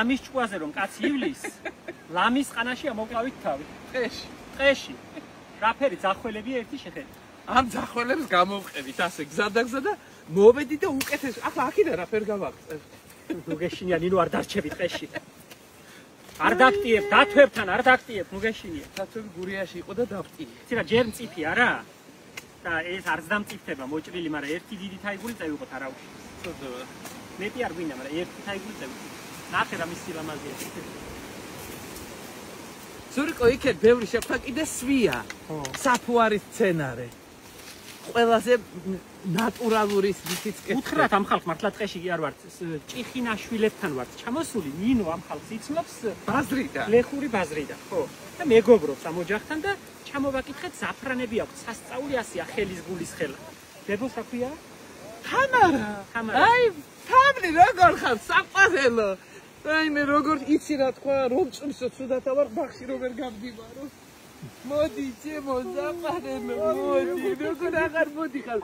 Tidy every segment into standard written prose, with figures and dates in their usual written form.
ლამის ჭკუაზე რომ კაცი ივლის, ლამის ყანაშია მოკლავით თავი. ტყეში. რაფერი ძახველებია ერთი შეხედე. ამ ძახველებს გამოვყევით ასე გზადაგზა და მოვედი და უკეთეს. ახლა აქედან რაფერ გავაღწევ. ნუ გეშინია ნინო არ დარჩები ტყეში. არ დაქტიებ, დათვებთან არ დაქტიებ, ნუ გეშინია. დათვები გურიაში იყო და დავტიე. იცი რა ჯერ მწიფი არა? და ეს არც დამწიფდება მოჭრილი, მაგრამ ერთი დიდი თაიგული წევი იყო თარავში. წოდება. მეტი არ გვინდა, მაგრამ ერთი თაიგული წევი. ნახე რა მისი ლამაზია. ზურიკო იქეთ ბევრი შეხვდა კიდე სვია. საფუარის სცენარე. ყველაზე ნატურალური სიციც კეთე. უთხრათ ამ ხალხს მართლა ტყეში კი არ ვართ, ჭიხინაშვილებთან ვართ. ჩამოსული ნინო ამ ხალხს იცნობს ბაზრიდან. ლეხური ბაზრიდან, ხო. და მეგობრობს ამ ოჯახთან და ჩამოვაკითხეთ ზაფრანები აქვს, სასწაული ასია ხელის გულის ხელა. ბებოს რა ქვია? თამარა. აი, თამრი როგორ ხარ? საყვარელო. აი მე როგორ იცი რა თქვა, რომ წვისო ცუდათა ვარ, ბახში რომ ვერ გავდივარო. მოდი ჩემო ზაფარელო, მოდი, როგორ აღარ მოდიხარ?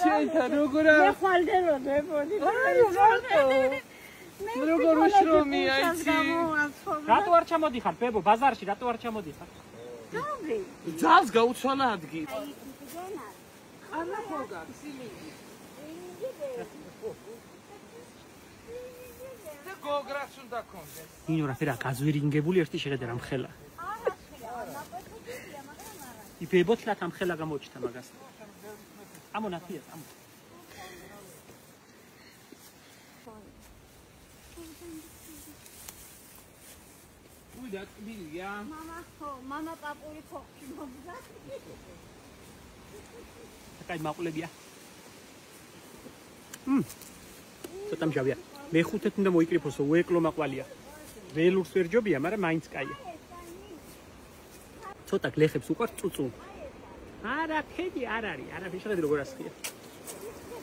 შენთან როგორ მე ხვალდეროდე მოდი. როგორ უშრომია იცი? რატო არ ჩამოდიხარ, ბებო, ბაზარში რატო არ ჩამოდიხარ? თავი. ძალს გაუცვალა ადგილი. ანა ხოგა, სიმინდი. და გოგრაც უნდა კონდეს. ნინო რა ფერა გაზვირინგებული ერთი შეხედე რამ ხელა. იბებოთლათ ამ ხელა გამოჩნდა მაგას. ამონათია, ამო. უდა ტბილია. მამა პაპური ფოხში მომზა. აკაი მაყულებია. ცოტა მჟავია. მეხუთეთ უნდა მოიკრიფოსო, უეკლო მაყვალია. ველურს ვერ ჯობია, მაგრამ მაინც კაია. ცოტა გლეხებს უყარ წუწუ. არა, ფედი არ არის, არაფერი შეხედე როგორ ასხია.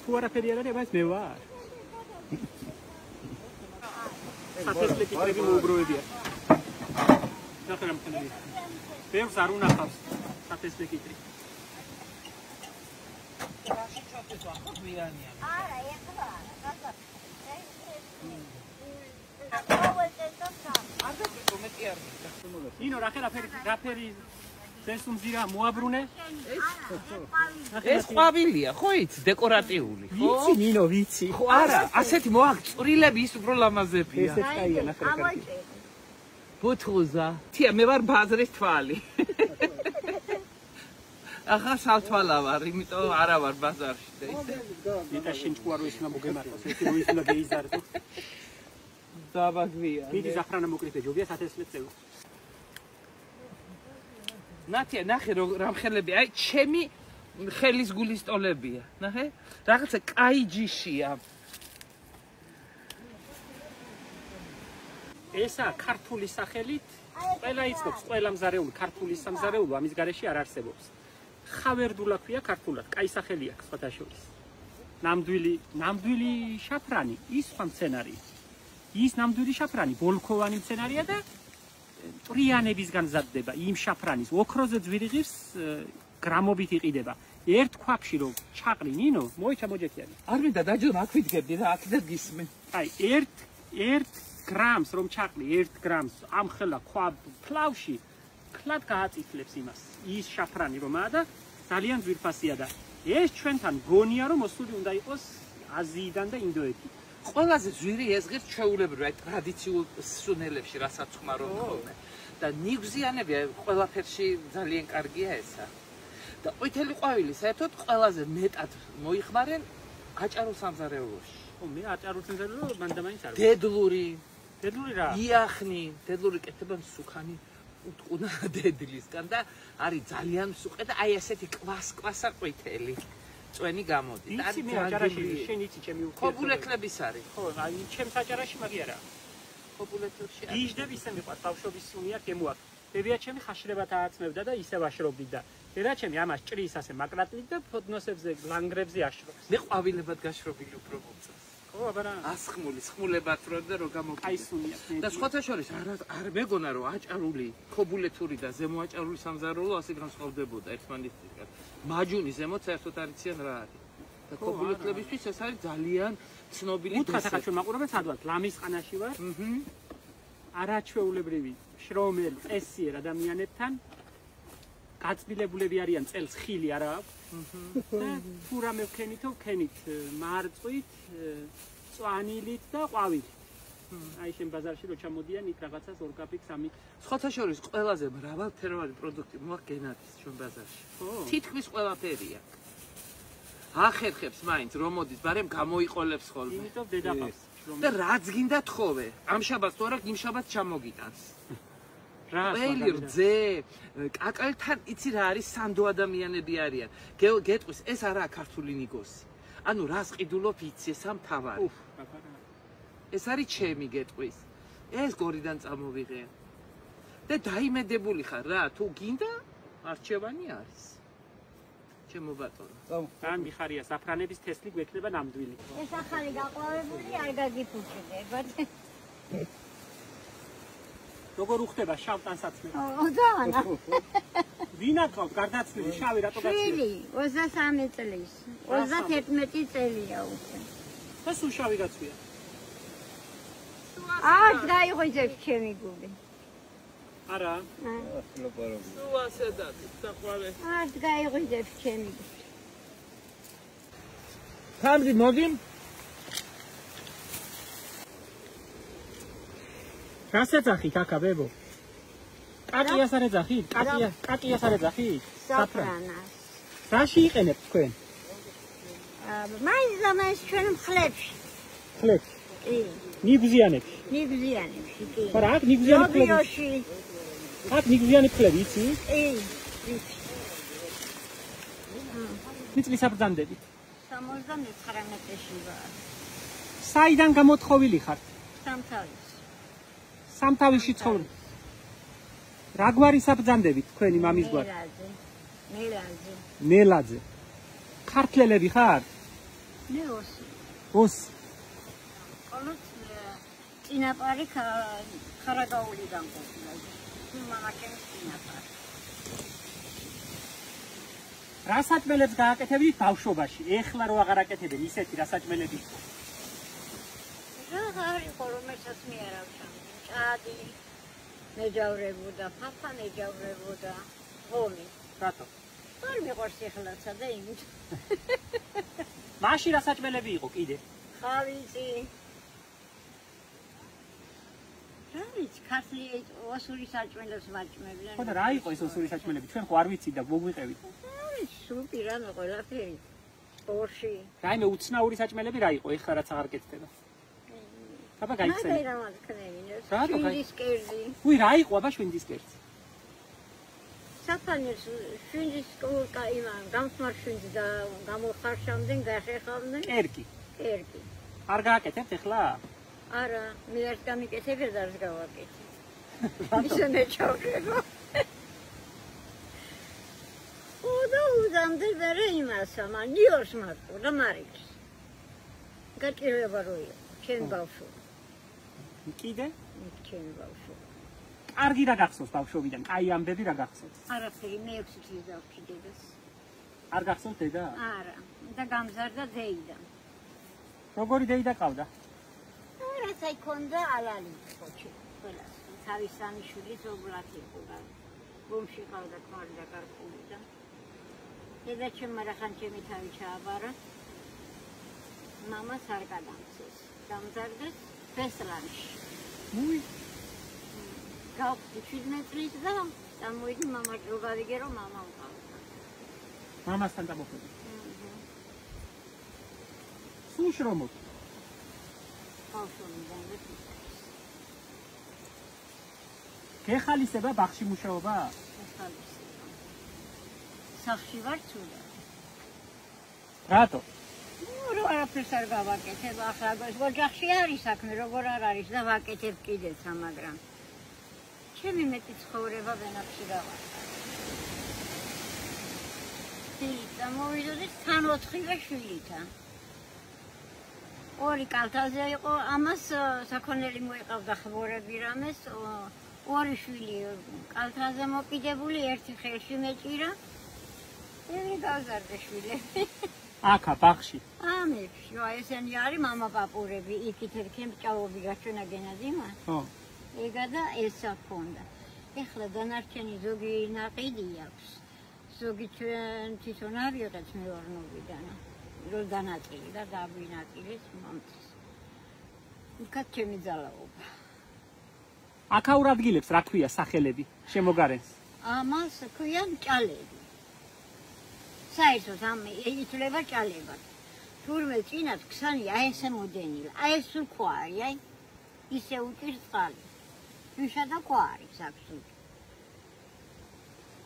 თუ არაფერი არ არის, მას მე ვარ. საფესლე კიტრები მოუგროვებია. ნახე რა მქონია. ბევრს არ უნახავს საფესლე კიტრი. რაში ჩათეს ახლა გვიანია. არა, ეხლა. ნინო რაფერი სენსუმზირა მოაბრუნე? ეს ყვავილია, ხო იცი, დეკორატიული, ხო? ვიცი ნინო, ვიცი. ხო არა, ასეთი მოაღწრილები ის უფრო ლამაზებია. ესეც კაია ნახე რა კარგი. ბუთღუზა, თია მე ვარ ბაზრის თვალი. ახლა სალთვალა ვარ, იმიტომ არა ვარ ბაზარში და ისე. ნეტა შენ ჭკუარო ის უნდა მოგემართოს, ერთი რო ის უნდა გეიზარდო. დაბაგვია. მიდი ზაფრანა მოკრიფე ჯობია სათესლე წევი. ნათია, ნახე რამ ხელები, აი ჩემი ხელის გულის ტოლებია. ნახე? რაღაცა კაი ჯიშია. ესა ქართული სახელით ყველა იცნობს, ყველა მზარეული ქართული სამზარეულო ამის გარეშე არ არსებობს. ხავერდულა ქვია ქართულად, კაი სახელი აქვს სხვათა შორის. ნამდვილი შაფრანი, ის სხვა მცენარია. ის ნამდვილი შაფრანი, ბოლქოვანი მცენარია და ტრიანებისგან მზადდება. იმ შაფრანის ოქროზე ძვირიღებს გრამობით იყიდება. ერთ ქვაფში რო ჩაყრი ნინო, მოიჩა მოჯექიანი. არ მინდა დაჯდომ აქ ვიდგებდი რა, აქედან გისმენ. აი, ერთ გრამს რომ ჩაყრი, 1 გრამს ამ ხელა ქვა ფლავში კლად გააწითლებს იმას. ის შაფრანი რომაა და ძალიან ძვირფასია და ეს ჩვენთან გონია რომ მოსული უნდა იყოს აზიიდან და ინდოეთიდან. ყველაზე ძვირი ეს ღირს ჩვეულებრივი აი ტრადიციულ სუნელებში რასაც ხმარო მქონე და ნიგზიანები ყველაფერში ძალიან კარგია ესა. და ყვითელი ყვავილი საერთოდ ყველაზე მეტად მოიხმარენ აჭარულ სამზარეულოში. ხო, მე აჭარულ სამზარეულოში მანდამაინც არ. დედლური რა? იახნი, დედლური კეთება მსუქანი უტყუნა დედლისგან და არის ძალიან მსუყე და აი ესეთი კვასკვასა ყვითელი. წვენი გამოდის. იცი მე აჭარაში შენ იცი ჩემი უქო. ხობულეთლების არის. ხო, აი ჩემს აჭარაში მაგიარა. ხობულეთლებში არის. იჟდები ისე მიყვარს, ბავშვობის უნია გემოაქვს. ბებია ჩემი ხაშრებათ ააცმევდა და ისევ აშრობდი და დედა ჩემი ამას ჭრის ასე მაკრატლით და ფოდნოსებზე, ლანგრებზე აშრობს. მე ყვავილებად გაშრობილი უფრო მომწონს. ხო, აბარა. ასხმული, სხმულებად რო და რო გამოგია. აი სუნია. და სხვათა შორის არ მეგონა რომ აჭარული, ხობულეთური და ზემოაჭარული სამზარეულო ასე განსხვავდებოდა ერთმანეთისგან. მაჯუნი ზემოთ საერთოდ არ იციან რა არის. და ხობულეთლებისთვის ეს არის ძალიან ცნობილი უთხრა ახლა ჩვენ მაყურებელს ადვათ ლამის ყანაში ვარ. არაჩვეულებრივი შრომელი წესიერ ადამიანებთან გაწბილებულები არიან წელს ხილი არა აქვს და თუ რამე ვქენითო ვქენით მარწყვით წვანილით და ყვავილით აი შენ ბაზარში რო ჩამოდიან იქ რაღაცას 2 კაპიკ 3 სხვათა შორის ყველაზე მრავალფეროვანი პროდუქტი მოაქვს გენადის ჩვენ ბაზარში თითქმის ყველაფერია ახერხებს მაინც რომ მოდის ბარემ გამოიყოლებს ხოლმე იმიტომ დედაყავს და რაც გინდა თხოვე ამ შაბათს თუ არა იმ შაბათს ჩამოგიტანს ყველი რძე კაკალთან იცი რა არის სანდო ადამიანები არიან გეტყვის ეს არაა ქართული ნიგოსი ანუ რას ყიდულობ იცი ეს ამთავარი ეს არის ჩემი გეტყვის ეს გორიდან წამოვიღე და დაიმედებული ხარ რა თუ გინდა არჩევანი არის ჩემო ბატონო ან მიხარია საფრანების თესლი გვექნება ნამდვილი ეს ახალი გაყვავებული არ გაგიფუჭდებათ როგორ უხდება შავ ტანსაცმელი დაანა ვინ აკავთ გარდაცვლილი შავი რატო გაცვლილი 23 წლის 31 წელია უკვე და სულ შავი გაცვია არ გაიღვიძებს ჩემი გული არა სულ ასე დაყვარე არ გაიღვიძებს ჩემი გული თამრი მოდი რასეძახით აკა ბებო კაკიას არ ეძახით კაკიას არ ეძახით საფრანას რაში იყენებთ თქვენ მაინც და მაინც ჩვენ მხლებში ხლებში კი ნიგზიანებში ნიგზიანებში კი ხარა აქ ნიგზიანი ხლები რობიოში აქ ნიგზიანი ხლები იცი კი მიწის აბრძანდები 79-ში ვარ საიდან გამოთხოვილი ხართ სამთავისში ცხოვრობ რა გვარი საბრძანდებით თქვენი მამის გვარი ნელაძე ქართლელები ხარ მე ოსი ყოველთ წინაპარი ხარაგაულიდან ყოფილა მამაკენ წინაპარი რა საჭმელებს გააკეთებდით ბავშვობაში ეხლა რო აღარ აკეთებენ ისეთი რა საჭმელები რა არისო რომელსაც მე არ ავშამ ჭადი მეჯავრებოდა ფაფა მეჯავრებოდა ღომი რატო არ მიყვარს ეხლაცა და იმით მაშინ რა საჭმელები იყო კიდე ხავიძი რა ვიცი ქართლი ოსური საჭმელებს მაჭმებდნენ ხო და რა იყო ეს ოსური საჭმელები ჩვენ ხო არ ვიცით და მოგვიყევით სუპი რამე ყველაფერი ორში რაიმე უცნაური საჭმელები რა იყო ეხლა რაც აღარ კეთდება აბა გაიქცევი მე რა მაქნევინებს რატო დისკერდი უი რა იყო აბა შვენდის კერძი საფანეს შვენდის კა იმან გამსმარშვენდი და გამოხარშამდენ გახეხავდნენ კერკი არ გააკეთებთ ეხლა არა მე არ გამიკეთებია და არ გავაკეთე ისე მეჩავდება უზამდე ვერე იმასა მან ნიორს მარტო და მარიქს გაჭირება რო იყო ჩემ ბავშვო კიდე ჩემ ბავშვო კარგი რა გახსოვს ბავშვობიდან კაი ამბები რა გახსოვს არაფერი მე 6 წლის დავქიდეს არ გახსოვს დედა არა და გამზარდა დეიდან როგორი დეიდა ყავდა რაც აი ქონდა ალალი ხოჩი ყველას თავის სამი შვილი ზოგლად იყო და გომში ყავდა ქმარი და კარკული და დედა ჩემმა რახან ჩემი თავი ჩააბარა მამას არ გადამცეს გამზარდეს ფესლანში უი გავხდი 17 წლის და დამოიდი მამა რო გავიგე რომ მამა უყავდა მამასთან დამოხვედი სულ შრომობ გეხალისება ბაღში მუშაობა? სახში ვარ ცუდა. რატო? რო არაფერს არ გავაკეთებ, ახლა ოჯახში არის საქმე, როგორ არ არის და ვაკეთებ კიდეც, მაგრამ ჩემი მეტი ცხოვრება ვენახში გავაკეთე. და მოვიდოდით თან 4 შვილითა. ორი კალთაზე იყო, ამას საქონელი მოიყავდა ხმორები რამეს, 2 შვილი კალთაზე მოკიდებული, ერთი ხელში მეჭირა. ევი გავზარდა შვილები. აკა ბაღში. ამებში, ესენი არის მამა პაპურები, იქით ერქემ ჭაობი გაჩვენა გენადიმა. ხო. ეგა და ესა ქონდა. ეხლა დანარჩენი ზოგი ნაყიდი აქვს. ზოგი ჩვენ თვითონ არ ვიღეთ მეურნეობიდან. რომ დანაწილი და დაგვინაწილეს მომწეს. იქაც ჩემი ძალაობა. აქაურ ადგილებს რა ქვია სახელები შემოგარენს? ამას ქვია ჭალები. საერთოდ ამ ითვლება ჭალებად. თურმე წინათ ქსანი აი ესე მოდენილი. აი ეს სულ ქვა არის, აი ისე უჭირს წყალი. ვიშა და ქვა არის აქვს.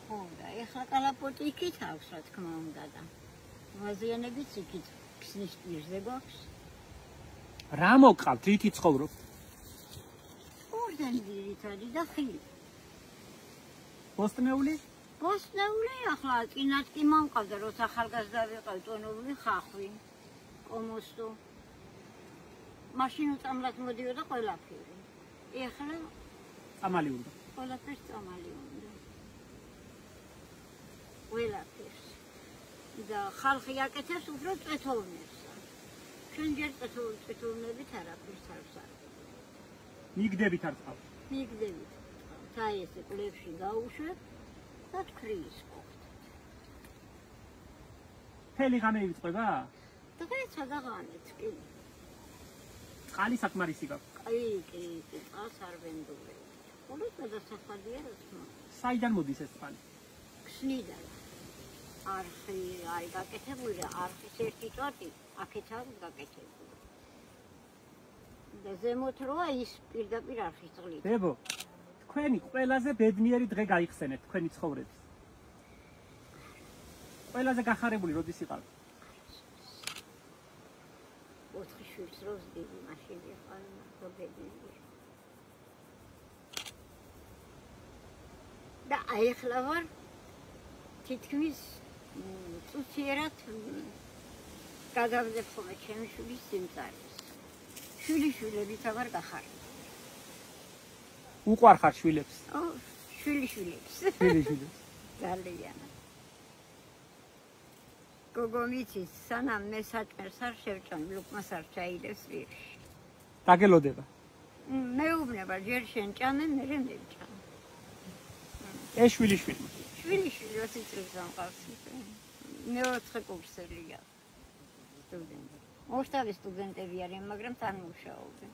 ხონდა, ეხლა კალაპოტი იქით აქვს, რა თქმა უნდა და მაზიანებიც იქით ქსნის პირზე გვაქვს. რა მოყავთ, რითი ცხოვრობთ? ორდენი ძირითადი და ხილი. ბოსტნეული? ბოსტნეული ახლა წინათ კი მომყავდა, როცა ახალგაზრდა ვიყავ ტონალური ხახვი, კომოსტო. მაშინ უწამლად მოდიოდა ყველაფერი. ეხლა წამალი უნდა. ყველაფერს წამალი უნდა. ყველაფერს. და ხალხი აკეთებს უფრო წეთოვნებს. ჩვენ ჯერ წეთოვნებით არაფერს არ ვსარგებლობთ. მიგდებით არ წყავთ. მიგდებით. აი ესე კლებში გაუშვებ და თქვრის ყოფთ. მთელი ღამე ივიწყება? დღეცა და ღამეც კი. წყალი საკმარისი გაქვს. კი, წყალს არ ვენდობენ. ყოველ გადასახადია რა თქმა უნდა. საიდან მოდის ეს წყალი? ქსნიდან. არხი არის გაკეთებული, არხის ერთი წვეტი აქეთ არის გაკეთებული. და ზემოთ როა ის პირდაპირ არხის წყლით. დებო, თქვენი ყველაზე ბედნიერი დღე გაიხსენეთ თქვენი ცხოვრების. ყველაზე გახარებული როდის იყავთ? 4 შვილს როს დიდი მაშინ ვიყავ, მაგ ბედნიერი. და აი ახლა ვარ თითქმის წუთიერად გადავდებ ხოლმე ჩემი შვილის სიმწარეს. შვილიშვილებით აღარ გახარებ. უყვარხარ შვილებს? შვილიშვილებს. შვილიშვილებს. ძალიან. გოგო მიცის, სანამ მე საჭმელს არ შევჭამ, ლუკმას არ ჩაიდებს ვირში. დაგელოდება. მეუბნება, ჯერ შენ ჭამე, მე მევჭამ. ეს შვილიშვილი. შვილიშვილი 20 წელს ამყავს. მე-4 კურსელია. სტუდენტი. ორთავი სტუდენტები არიან, მაგრამ თან მუშაობენ.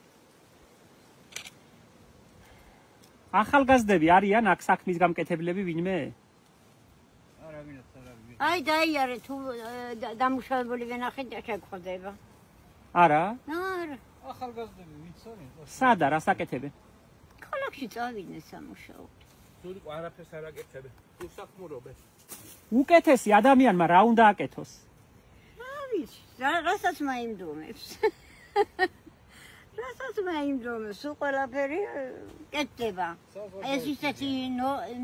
ახალგაზრდები არიან აქ საქმის გამკეთებლები ვინმე? არავინაც არ არის. აი დაიარე თუ დამუშავებული ვენახეთ და შეგხვდება. არა? არა. ახალგაზრდები ვინც არიან? სადა რას აკეთებენ? ქალაქში წავიდნენ სამუშაოდ. სულ არაფერს არ აკეთებენ. უსახმურობენ. უკეთესი ადამიანმა რა უნდა აკეთოს? რა ვიცი, რასაც მაიმდომებს. რასაც მაიმდომებს, სულ ყველაფერი კეთდება. ეს ისეთი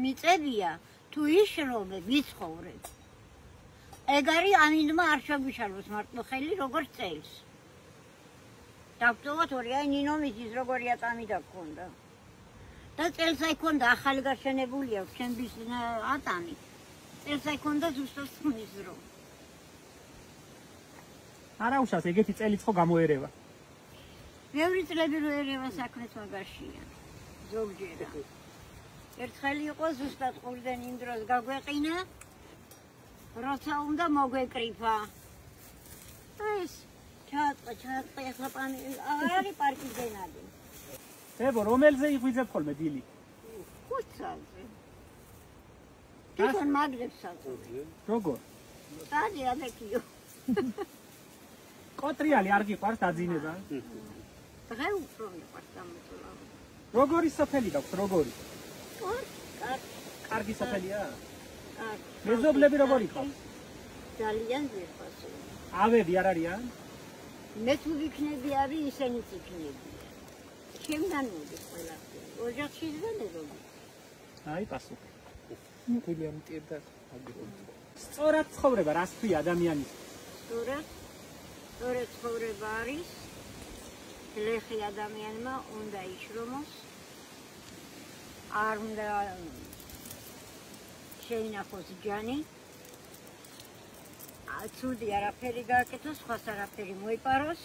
მიწებია, თუ იშრობე, ვიცხოვრებ. ეგ არის ამინდმა არ შეგვიშალოს მარტო ხელი, როგორც წელს. დავწოვოთ ორი, აი ნინო მიწის როგორია წამიდა გქონდა. და წელს აი ქონდა ახალი გაშენებული აქვს ჩემთვის ატანი. წელს აი ქონდა ზუსტად ხმის დრო. არა უშავს ეგეთი წელიც ხო გამოერევა. ბევრი წლები რო ერევა საქმეს მაგაშია. ზოგჯერა. ერთხელ იყო ზუსტად ყურდენ იმ დროს გაგვეყინა. როცა უნდა მოგვეკრიფა. ეს ჩაწყე ახლა აღარ არის პარკის დენადი. დებო, რომელზე იღვიძებ ხოლმე დილი? ხუთსალზე. თვითონ მაგდებს საწყობი. როგორ? სადი ადეკიო. კოტრიალი არ გიყვარს დაძინება? დღე უფრო მიყვარს ამოწოლა. როგორი სოფელი გაქვს, როგორი? კარგი სოფელია? მეზობლები როგორი ყავს? ძალიან ძირფასი. ავები არ არიან? მე თუ ვიქნები ავი, ისინიც იქნებიან. ჩემთან მოდის ყველაფერი. ოჯახში ზენერობ. აი პასუხი. გულია მტირდა აგირო. სწორად ცხოვრება რას ქვია ადამიანის? სწორად ცხოვრება არის ლეხი ადამიანმა უნდა იშრომოს. არ უნდა შეინახოს ჯანი. ცუდი არაფერი გააკეთოს, სხვას არაფერი მოიპაროს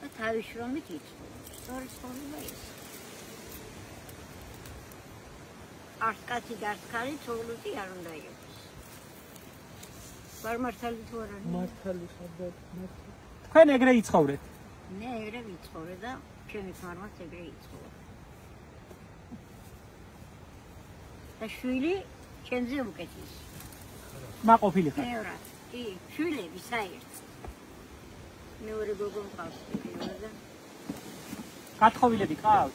და თავის შრომით იცხოვროს. სწორი ცხოვრება ის. არც კაცი და არც ქალი ცოლოთი არ უნდა იყოს. ვარ მართალი თუ არა? მართალი ხარდათ, მართალი. თქვენ ეგრე იცხოვრეთ? მე ეგრე ვიცხოვრე და ჩემი ქმარმაც ეგრე იცხოვრა. და შვილი ჩემზე უკეთეს. მაყოფილი ხარ? მეორე, კი, შვილები საერთოდ. მეორე გოგო მყავს პირველად. გათხოვილები ყავთ?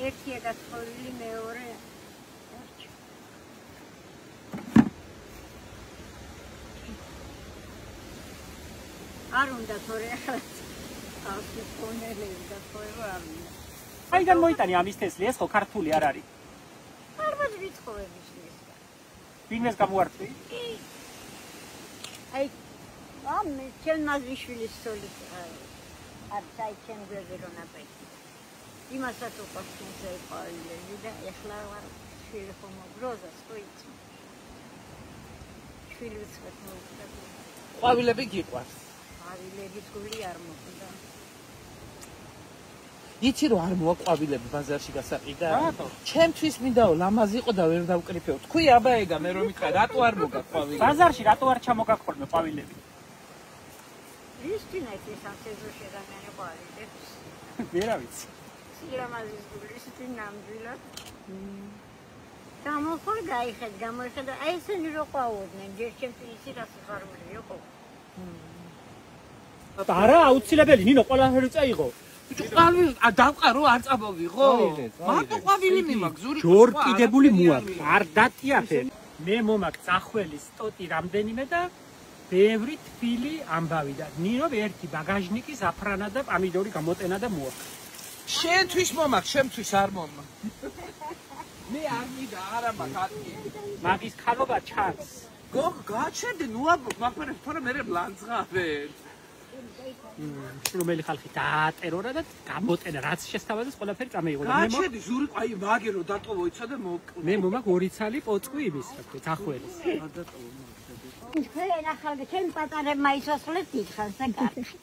ერთია გათხოვილი, მეორე არჩ. არ უნდა თორე ახლა ავსი ფონელები გათხოვება არ უნდა. აიდან მოიტანი ამის თესლი, ეს ხო ქართული არ არის. არ ვიცხოვების ეს. ვინმეს გამოართვი? აი ამ ჩემ მაზიშვილის სოლი არ საერთოდ გვერდზე რომ აპეთი. იმასაც უყურს ეყოლები და ეხლა ვარ შვილი ხომ გროზას ყოიცი. შვილი უცხოთ მოუწდა. ყვავილები გიყვარს. ყვავილების გული არ მოხდა. იცი რომ არ მოაქვს ყვავილები ბაზარში გასაყიდა? რატო? ჩემთვის მინდაო ლამაზი იყო და ვერ დავკრიფეო. თქვი აბა ეგა მე რომ მითხრა რატო არ მოგაქვს ყვავილები? ბაზარში რატო არ ჩამოგაქორმე ყვავილები? ის თინაიცი სამსეზო შეგამენი ყვავილებს. მე რა ვიცი. სილამაზის გულის ნამდვილად. გამოხორ გაიხედ, გამოიხედა. აი ესენი რო ყვაოდნენ, ჯერ ჩემთვის ისი რა სიხარული იყო. არა, აუცილებელი, ნინო, ყველაფერი წაიღო. ყვავილი დავყარო არ წამოვიღო? მარტო ყვავილი მიმაგზური. ჯორ კიდებული მოაქვს, არ დატიაფე. მე მომაქვს ახველის ტოტი რამდენიმე და ბევრი თბილი ამბავი და ნინო ერთი ბაგაჟნიკის აფრანა და პამიდორი გამოტენა და მოაქვს. შენთვის მომაქვს, შემთვის არ მომა. მე არ მინდა არა მაგათი. მაგის ხანობა ჩანს. გოგ გაჩერდი ნუ მაგფერე თორე მე ბლანძღავენ. რომელი ხალხი დაატერორა და გამოტენა რაც შესთავაზეს ყველაფერი წამეიღო და გაჩერდი ზური აი მაგერო დატოვო იცოდა და მოვკლა. მე მომაქვს ორი ცალი პოწყვი იმის რა ქვია ახველის. ეს ახალ ჩემ პატარებმა ისოსლეთ დიდხანს და კარგად.